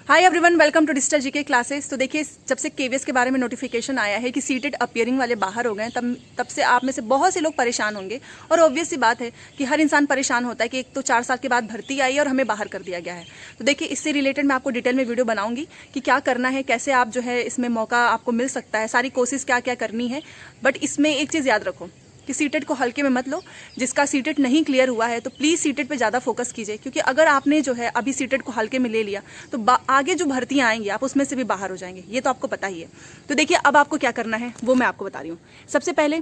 Hi everyone, welcome to digital GK classes. तो देखिए, जब से केवीएस के बारे में नोटिफिकेशन आया है कि सीटेड अपीयरिंग वाले बाहर हो गए, तब से आप में से बहुत से लोग परेशान होंगे। और ऑब्वियस सी बात है कि हर इंसान परेशान होता है कि एक तो 4 साल के बाद भर्ती आई और हमें बाहर कर दिया गया है। तो देखिए, इससे रिलेटेड मैं आपको डिटेल में वीडियो बनाऊंगी कि क्या करना है, कैसे आप जो है इसमें मौका आपको मिल सकता है, सारी कोशिश क्या क्या करनी है। बट इसमें एक चीज़ याद रखो कि सीटेट को हल्के में मत लो। जिसका सीटेट नहीं क्लियर हुआ है तो प्लीज़ सीटेट पे ज़्यादा फोकस कीजिए, क्योंकि अगर आपने जो है अभी सीटेट को हल्के में ले लिया तो आगे जो भर्तियाँ आएंगी आप उसमें से भी बाहर हो जाएंगे, ये तो आपको पता ही है। तो देखिए, अब आपको क्या करना है वो मैं आपको बता रही हूँ। सबसे पहले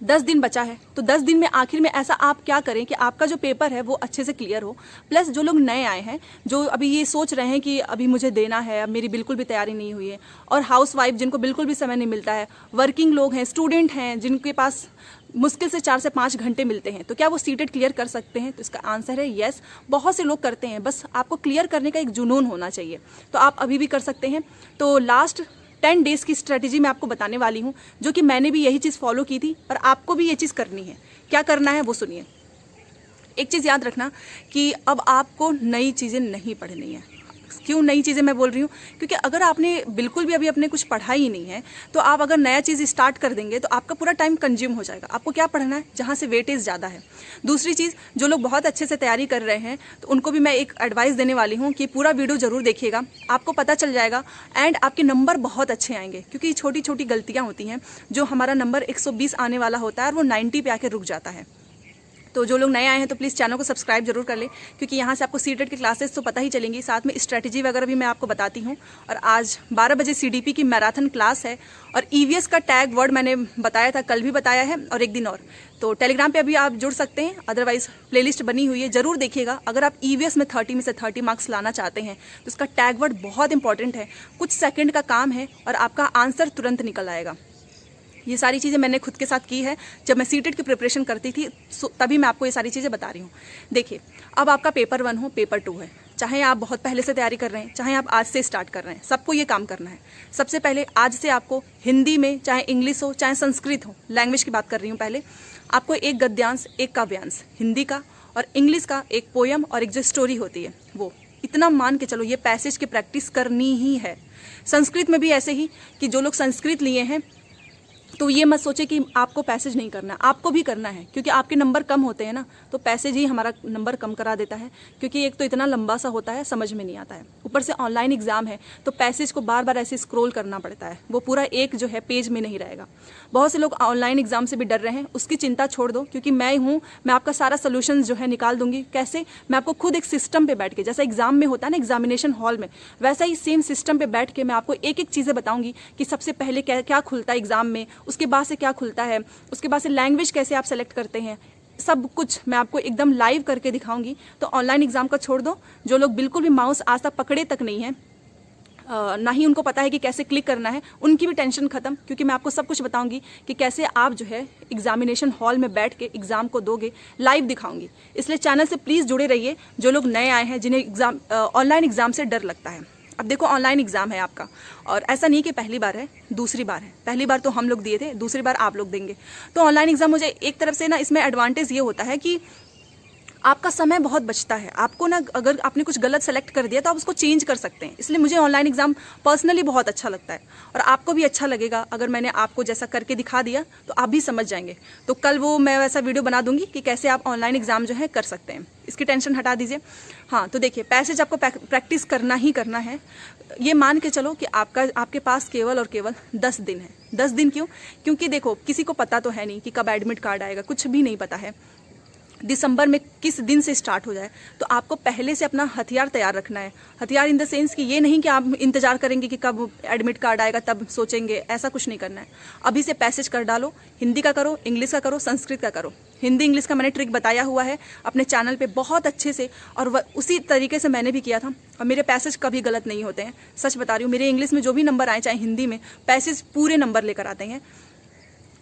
10 दिन बचा है, तो 10 दिन में आखिर में ऐसा आप क्या करें कि आपका जो पेपर है वो अच्छे से क्लियर हो। प्लस जो लोग नए आए हैं, जो अभी ये सोच रहे हैं कि अभी मुझे देना है, अब मेरी बिल्कुल भी तैयारी नहीं हुई है, और हाउस वाइफ जिनको बिल्कुल भी समय नहीं मिलता है, वर्किंग लोग हैं, स्टूडेंट हैं जिनके पास मुश्किल से 4 से 5 घंटे मिलते हैं, तो क्या वो सीटेट क्लियर कर सकते हैं? तो इसका आंसर है येस। बहुत से लोग करते हैं, बस आपको क्लियर करने का एक जुनून होना चाहिए। तो आप अभी भी कर सकते हैं। तो लास्ट 10 डेज़ की स्ट्रेटेजी मैं आपको बताने वाली हूँ, जो कि मैंने भी यही चीज़ फॉलो की थी और आपको भी ये चीज़ करनी है। क्या करना है वो सुनिए। एक चीज़ याद रखना कि अब आपको नई चीज़ें नहीं पढ़नी है। क्यों नई चीज़ें मैं बोल रही हूँ? क्योंकि अगर आपने बिल्कुल भी अभी अपने कुछ पढ़ा ही नहीं है, तो आप अगर नया चीज़ स्टार्ट कर देंगे तो आपका पूरा टाइम कंज्यूम हो जाएगा। आपको क्या पढ़ना है? जहाँ से वेटेज ज़्यादा है। दूसरी चीज़, जो लोग बहुत अच्छे से तैयारी कर रहे हैं तो उनको भी मैं एक एडवाइस देने वाली हूँ कि पूरा वीडियो ज़रूर देखिएगा, आपको पता चल जाएगा एंड आपके नंबर बहुत अच्छे आएंगे। क्योंकि छोटी छोटी गलतियाँ होती हैं, जो हमारा नंबर 120 आने वाला होता है और वो 90 पे आके रुक जाता है। तो जो लोग नए आए हैं तो प्लीज़ चैनल को सब्सक्राइब जरूर कर लें, क्योंकि यहाँ से आपको सीटेट की क्लासेस तो पता ही चलेंगी, साथ में स्ट्रेटजी वगैरह भी मैं आपको बताती हूँ। और आज 12 बजे सीडीपी की मैराथन क्लास है, और ईवीएस का टैग वर्ड मैंने बताया था, कल भी बताया है, और एक दिन और। तो टेलीग्राम पे अभी आप जुड़ सकते हैं, अदरवाइज प्लेलिस्ट बनी हुई है, जरूर देखिएगा। अगर आप ईवीएस में 30 में से 30 मार्क्स लाना चाहते हैं तो उसका टैग वर्ड बहुत इंपॉर्टेंट है। कुछ सेकेंड का काम है और आपका आंसर तुरंत निकल आएगा। ये सारी चीज़ें मैंने खुद के साथ की है, जब मैं सीटेट की प्रिपरेशन करती थी तभी मैं आपको ये सारी चीज़ें बता रही हूँ। देखिए, अब आपका पेपर 1 हो, पेपर 2 है, चाहे आप बहुत पहले से तैयारी कर रहे हैं, चाहे आप आज से स्टार्ट कर रहे हैं, सबको ये काम करना है। सबसे पहले आज से आपको हिंदी में, चाहे इंग्लिश हो चाहे संस्कृत हो, लैंग्वेज की बात कर रही हूँ, पहले आपको एक गद्यांश, एक काव्यांश हिंदी का, और इंग्लिश का एक पोयम और एक जो स्टोरी होती है वो, इतना मान के चलो ये पैसेज की प्रैक्टिस करनी ही है। संस्कृत में भी ऐसे ही कि जो लोग संस्कृत लिए हैं तो ये मत सोचे कि आपको पैसेज नहीं करना, आपको भी करना है, क्योंकि आपके नंबर कम होते हैं ना, तो पैसेज ही हमारा नंबर कम करा देता है, क्योंकि एक तो इतना लंबा सा होता है, समझ में नहीं आता है, ऊपर से ऑनलाइन एग्जाम है तो पैसेज को बार बार ऐसे स्क्रॉल करना पड़ता है, वो पूरा एक जो है पेज में नहीं रहेगा। बहुत से लोग ऑनलाइन एग्जाम से भी डर रहे हैं, उसकी चिंता छोड़ दो, क्योंकि मैं हूँ, मैं आपका सारा सोल्यूशन जो है निकाल दूंगी। कैसे? मैं आपको खुद एक सिस्टम पे बैठ के, जैसा एग्जाम में होता है ना एग्जामिनेशन हॉल में, वैसा ही सेम सिस्टम पे बैठ के मैं आपको एक एक चीज़ें बताऊंगी कि सबसे पहले क्या क्या खुलता है एग्जाम में, उसके बाद से क्या खुलता है, उसके बाद से लैंग्वेज कैसे आप सेलेक्ट करते हैं, सब कुछ मैं आपको एकदम लाइव करके दिखाऊंगी। तो ऑनलाइन एग्जाम का छोड़ दो। जो लोग बिल्कुल भी माउस आज तक पकड़े तक नहीं है, ना ही उनको पता है कि कैसे क्लिक करना है, उनकी भी टेंशन खत्म, क्योंकि मैं आपको सब कुछ बताऊंगी कि कैसे आप जो है एग्जामिनेशन हॉल में बैठ के एग्जाम को दोगे, लाइव दिखाऊंगी। इसलिए चैनल से प्लीज़ जुड़े रहिए, जो लोग नए आए हैं, जिन्हें एग्जाम ऑनलाइन एग्जाम से डर लगता है। अब देखो, ऑनलाइन एग्जाम है आपका, और ऐसा नहीं कि पहली बार है, दूसरी बार है। पहली बार तो हम लोग दिए थे, दूसरी बार आप लोग देंगे। तो ऑनलाइन एग्जाम मुझे एक तरफ से ना, इसमें एडवांटेज ये होता है कि आपका समय बहुत बचता है। आपको ना, अगर आपने कुछ गलत सेलेक्ट कर दिया तो आप उसको चेंज कर सकते हैं। इसलिए मुझे ऑनलाइन एग्जाम पर्सनली बहुत अच्छा लगता है, और आपको भी अच्छा लगेगा। अगर मैंने आपको जैसा करके दिखा दिया तो आप भी समझ जाएंगे। तो कल वो मैं वैसा वीडियो बना दूंगी कि कैसे आप ऑनलाइन एग्जाम जो है कर सकते हैं, इसकी टेंशन हटा दीजिए। हाँ, तो देखिए, पैसेज आपको प्रैक्टिस करना ही करना है। ये मान के चलो कि आपके पास केवल और केवल 10 दिन है। 10 दिन क्यों? क्योंकि देखो, किसी को पता तो है नहीं कि कब एडमिट कार्ड आएगा, कुछ भी नहीं पता है दिसंबर में किस दिन से स्टार्ट हो जाए। तो आपको पहले से अपना हथियार तैयार रखना है। हथियार इन द सेंस कि ये नहीं कि आप इंतजार करेंगे कि कब एडमिट कार्ड आएगा तब सोचेंगे, ऐसा कुछ नहीं करना है। अभी से पैसेज कर डालो, हिंदी का करो, इंग्लिश का करो, संस्कृत का करो। हिंदी इंग्लिश का मैंने ट्रिक बताया हुआ है अपने चैनल पे बहुत अच्छे से, और उसी तरीके से मैंने भी किया था, और मेरे पैसेज कभी गलत नहीं होते हैं। सच बता रही हूँ, मेरे इंग्लिश में जो भी नंबर आए, चाहे हिंदी में, पैसेज पूरे नंबर लेकर आते हैं।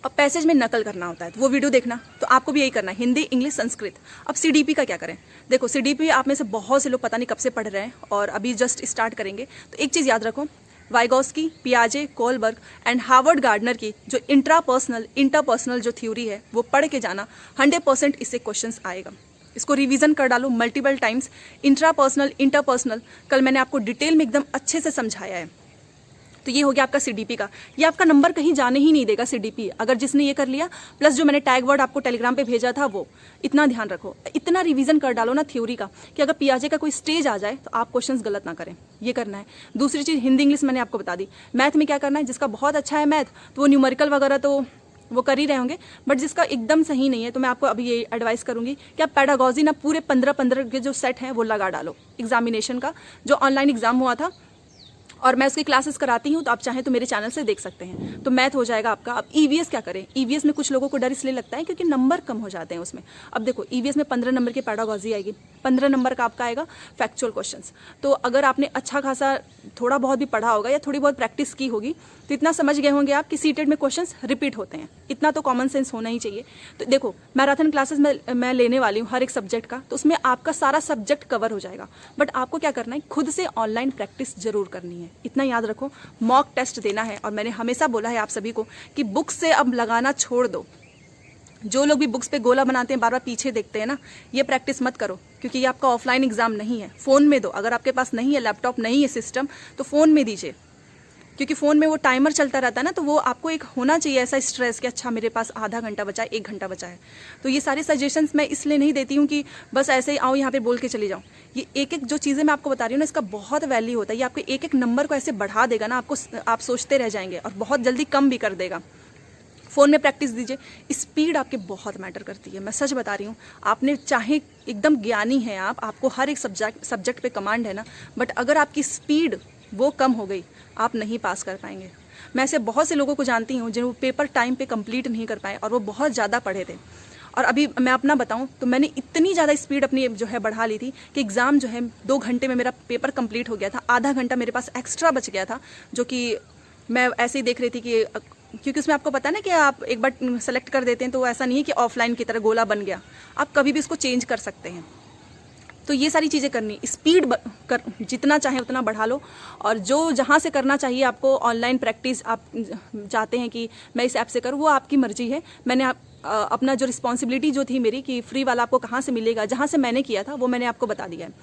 और पैसेज में नकल करना होता है, तो वो वीडियो देखना। तो आपको भी यही करना है, हिंदी इंग्लिश संस्कृत। अब सीडीपी का क्या करें? देखो, सीडीपी आप में से बहुत से लोग पता नहीं कब से पढ़ रहे हैं और अभी जस्ट स्टार्ट करेंगे। तो एक चीज़ याद रखो, वाइगोस्की, पियाजे, कोलबर्ग एंड हार्वर्ड गार्डनर की जो इंटरपर्सनल जो थ्योरी है वो पढ़ के जाना, 100% इससे क्वेश्चंस आएगा। इसको रिवीजन कर डालो मल्टीपल टाइम्स। इंट्रापर्सनल, इंटरपर्सनल कल मैंने आपको डिटेल में एकदम अच्छे से समझाया है। तो ये हो गया आपका सीडीपी का। ये आपका नंबर कहीं जाने ही नहीं देगा सीडीपी, अगर जिसने ये कर लिया। प्लस जो मैंने टैग वर्ड आपको टेलीग्राम पे भेजा था वो, इतना ध्यान रखो, इतना रिवीजन कर डालो ना थ्योरी का कि अगर पियाजे का कोई स्टेज आ जाए तो आप क्वेश्चंस गलत ना करें, ये करना है। दूसरी चीज़ हिंदी इंग्लिश मैंने आपको बता दी। मैथ में क्या करना है, जिसका बहुत अच्छा है मैथ तो वो न्यूमेरिकल वगैरह तो वो कर ही रहे होंगे, बट जिसका एकदम सही नहीं है तो मैं आपको अभी ये एडवाइस करूंगी कि आप पेडागॉजी ना पूरे 15 के जो सेट हैं वो लगा डालो एग्जामिनेशन का, जो ऑनलाइन एग्जाम हुआ था और मैं उसकी क्लासेस कराती हूँ, तो आप चाहें तो मेरे चैनल से देख सकते हैं। तो मैथ हो जाएगा आपका। अब ईवीएस क्या करें, ईवीएस में कुछ लोगों को डर इसलिए लगता है क्योंकि नंबर कम हो जाते हैं उसमें। अब देखो ईवीएस में 15 नंबर की पेडागॉजी आएगी, 15 नंबर का आपका आएगा फैक्चुअल क्वेश्चंस। तो अगर आपने अच्छा खासा थोड़ा बहुत भी पढ़ा होगा या थोड़ी बहुत प्रैक्टिस की होगी तो इतना समझ गए होंगे आप कि सीटेड में क्वेश्चंस रिपीट होते हैं, इतना तो कॉमन सेंस होना ही चाहिए। तो देखो मैराथन क्लासेस में मैं लेने वाली हूँ हर एक सब्जेक्ट का, तो उसमें आपका सारा सब्जेक्ट कवर हो जाएगा। बट आपको क्या करना है, खुद से ऑनलाइन प्रैक्टिस जरूर करनी है, इतना याद रखो। मॉक टेस्ट देना है, और मैंने हमेशा बोला है आप सभी को कि बुक से अब लगाना छोड़ दो। जो लोग भी बुक्स पे गोला बनाते हैं, बार बार पीछे देखते हैं ना, ये प्रैक्टिस मत करो, क्योंकि ये आपका ऑफलाइन एग्जाम नहीं है। फोन में दो, अगर आपके पास नहीं है लैपटॉप, नहीं है सिस्टम, तो फोन में दीजिए, क्योंकि फोन में वो टाइमर चलता रहता है ना, तो वो आपको एक होना चाहिए ऐसा स्ट्रेस कि अच्छा मेरे पास आधा घंटा बचा है, 1 घंटा बचा है। तो ये सारे सजेशंस मैं इसलिए नहीं देती हूँ कि बस ऐसे ही आओ यहाँ पे बोल के चली जाऊँ। ये एक एक जो चीज़ें मैं आपको बता रही हूँ ना, इसका बहुत वैल्यू होता है। ये आपके एक एक नंबर को ऐसे बढ़ा देगा ना, आपको, आप सोचते रह जाएंगे, और बहुत जल्दी कम भी कर देगा। फ़ोन में प्रैक्टिस दीजिए, स्पीड आपके बहुत मैटर करती है, मैं सच बता रही हूँ। आपने चाहे एकदम ज्ञानी हैं आपको हर एक सब्जेक्ट पे कमांड है ना, बट अगर आपकी स्पीड वो कम हो गई, आप नहीं पास कर पाएंगे। मैं ऐसे बहुत से लोगों को जानती हूँ जो पेपर टाइम पे कंप्लीट नहीं कर पाए, और वो बहुत ज़्यादा पढ़े थे। और अभी मैं अपना बताऊं तो मैंने इतनी ज़्यादा स्पीड अपनी जो है बढ़ा ली थी कि एग्ज़ाम जो है 2 घंटे में मेरा पेपर कंप्लीट हो गया था। आधा घंटा मेरे पास एक्स्ट्रा बच गया था, जो कि मैं ऐसे ही देख रही थी कि, क्योंकि उसमें आपको पता है ना कि आप एक बार सेलेक्ट कर देते हैं तो ऐसा नहीं है कि ऑफलाइन की तरह गोला बन गया, आप कभी भी इसको चेंज कर सकते हैं। तो ये सारी चीज़ें करनी, स्पीड जितना चाहे उतना बढ़ा लो। और जो जहाँ से करना चाहिए आपको ऑनलाइन प्रैक्टिस, आप चाहते हैं कि मैं इस ऐप से करूँ, वो आपकी मर्जी है। मैंने अपना जो रिस्पॉन्सिबिलिटी जो थी मेरी कि फ्री वाला आपको कहाँ से मिलेगा, जहाँ से मैंने किया था वो मैंने आपको बता दिया है।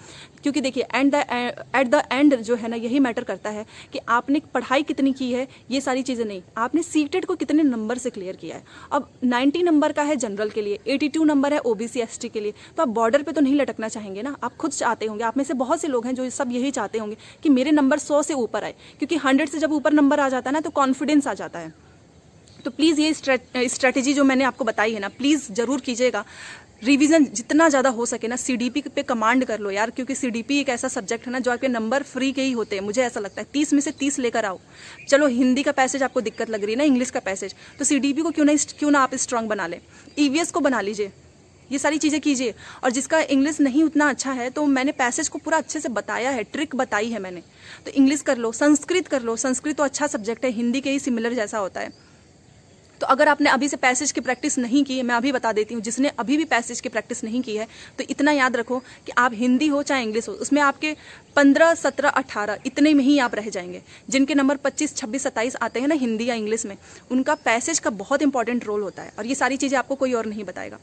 क्योंकि देखिए एट द एंड जो है ना, यही मैटर करता है कि आपने पढ़ाई कितनी की है, ये सारी चीज़ें नहीं, आपने सीटेड को कितने नंबर से क्लियर किया है। अब 90 नंबर का है जनरल के लिए, 82 नंबर है ओबीसी एसटी के लिए, तो आप बॉर्डर पे तो नहीं लटकना चाहेंगे ना। आप खुद चाहते होंगे, आप में से बहुत से लोग हैं जो सब यही चाहते होंगे कि मेरे नंबर 100 से ऊपर आए, क्योंकि 100 से जब ऊपर नंबर आ जाता है ना तो कॉन्फिडेंस आ जाता है। तो प्लीज़ ये स्ट्रेटेजी जो मैंने आपको बताई है ना, प्लीज़ ज़रूर कीजिएगा। रिवीजन जितना ज़्यादा हो सके ना, सीडीपी पे कमांड कर लो यार, क्योंकि सीडीपी एक ऐसा सब्जेक्ट है ना जो आपके नंबर फ्री के ही होते हैं, मुझे ऐसा लगता है। 30 में से 30 लेकर आओ। चलो हिंदी का पैसेज आपको दिक्कत लग रही है ना, इंग्लिश का पैसेज, तो सीडीपी को क्यों ना आप स्ट्रांग बना लें, ईवीएस को बना लीजिए, ये सारी चीज़ें कीजिए। और जिसका इंग्लिश नहीं उतना अच्छा है, तो मैंने पैसेज को पूरा अच्छे से बताया है, ट्रिक बताई है मैंने, तो इंग्लिश कर लो, संस्कृत कर लो। संस्कृत तो अच्छा सब्जेक्ट है, हिंदी के ही सिमिलर जैसा होता है। तो अगर आपने अभी से पैसेज की प्रैक्टिस नहीं की है, मैं अभी बता देती हूँ, जिसने अभी भी पैसेज की प्रैक्टिस नहीं की है, तो इतना याद रखो कि आप हिंदी हो चाहे इंग्लिश हो, उसमें आपके 15, 17, 18 इतने में ही आप रह जाएंगे। जिनके नंबर 25, 26, 27 आते हैं ना हिंदी या इंग्लिश में, उनका पैसेज का बहुत इंपॉर्टेंट रोल होता है, और ये सारी चीज़ें आपको कोई और नहीं बताएगा।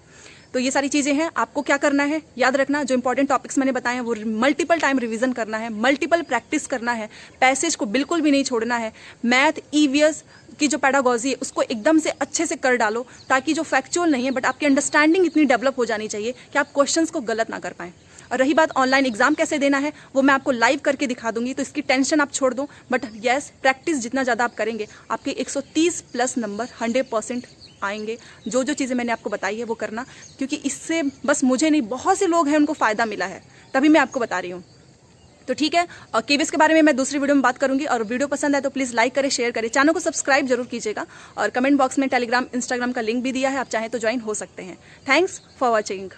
तो ये सारी चीज़ें हैं, आपको क्या करना है याद रखना, जो इंपॉर्टेंट टॉपिक्स मैंने बताए हैं वो मल्टीपल टाइम रिवीजन करना है, मल्टीपल प्रैक्टिस करना है, पैसेज को बिल्कुल भी नहीं छोड़ना है। मैथ, ईवीएस की जो पेडागॉजी है उसको एकदम से अच्छे से कर डालो, ताकि जो फैक्चुअल नहीं है बट आपकी अंडरस्टैंडिंग इतनी डेवलप हो जानी चाहिए कि आप क्वेश्चंस को गलत ना कर पाएं। और रही बात ऑनलाइन एग्जाम कैसे देना है, वो मैं आपको लाइव करके दिखा दूंगी, तो इसकी टेंशन आप छोड़ दो। बट यस, प्रैक्टिस जितना ज़्यादा आप करेंगे, आपके 130 प्लस नंबर 100% आएंगे। जो जो चीज़ें मैंने आपको बताई है वो करना, क्योंकि इससे बस मुझे नहीं, बहुत से लोग हैं उनको फ़ायदा मिला है, तभी मैं आपको बता रही हूँ। तो ठीक है, और केवीएस के बारे में मैं दूसरी वीडियो में बात करूंगी। और वीडियो पसंद है तो प्लीज़ लाइक करें, शेयर करें, चैनल को सब्सक्राइब जरूर कीजिएगा। और कमेंट बॉक्स में टेलीग्राम, इंस्टाग्राम का लिंक भी दिया है, आप चाहें तो ज्वाइन हो सकते हैं। Thanks for watching.